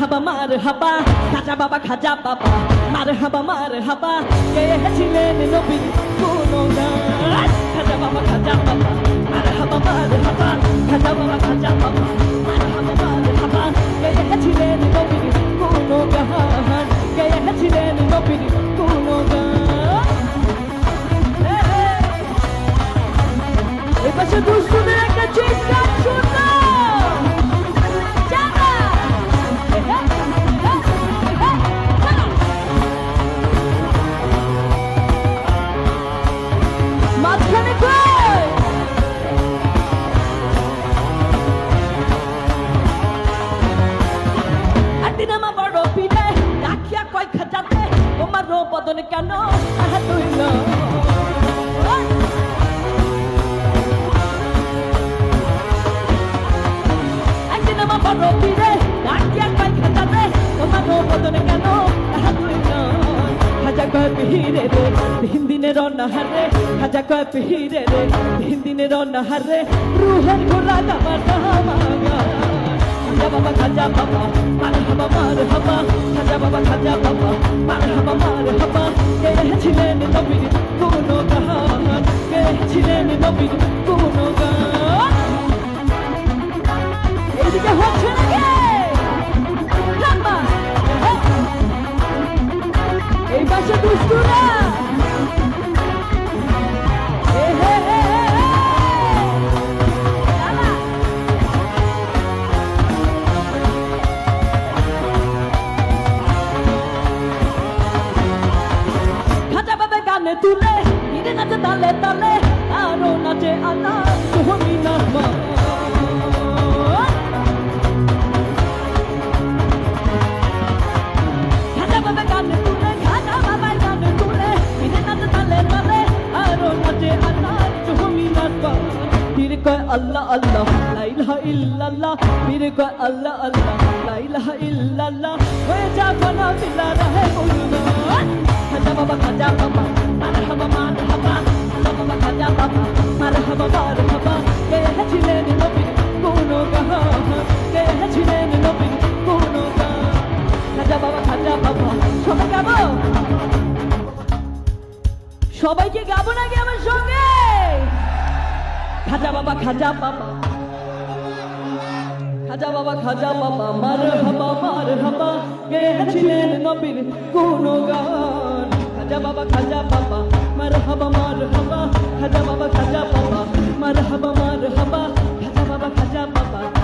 মারহাবা খাজা বাবা মারহাবা গেয়েছিলেন নবীর গুণগান খাজা বাবা মারহাবা খাজা বাবা মারহাবা গেয়েছিলেন নবীর গুণগান গেয়েছিলেন নবীর গুণগান এই পাশে দুষ্টুদের একটা চিৎকার শুনলাম বদন কেন তুইল একদিন আমার বড় পীরে ডাকিয়া কয় খাজাতে তোমার বদন কেন তুইল খাজা কয় পীরে রে তিন দিনের অনাহারে খাজা কয় পীরে রে তিন দিনের অনাহারে রুহের গোলা দাবার দামাগা খাজা বাবা মারহাবা খাজা বাবা মারহাবা গেয়েছিলেন নবীর গুণগান গেয়েছিলেন নবীর গুণগান এইদিকে হচ্ছে নাকি এই পাশে দুষ্টুরা তুলে নিরে নাচে তালে তালে আরো নাচে আনা তুমি নাচবা খাজা বাবা গানে তুলে খাজা বাবা গানে তুলে নিরে নাচে তালে তালে আরো নাচে আনা তুমি নাচবা পীর কয় আল্লাহ আল্লাহ লা ইলাহা ইল্লাল্লাহ পীর কয় আল্লাহ আল্লাহ লা ইলাহা ইল্লাল্লাহ হয়ে যাবে না মিলা রহে গুলগান খাজা বাবা মারহাবা খাজা বাবা মারহাবা গেয়েছিলেন নবীর গুণগান গেয়েছিলেন নবীর গুণগান খাজা বাবা সবাই গাবো সবাইকে গাবো নাকি আমার সঙ্গে খাজা বাবা খাজা বাবা মারহাবা গেয়েছিলেন নবীর গুণগান খাজা বাবা মারহাবা খাজা বাবা মারহাবা খাজা বাবা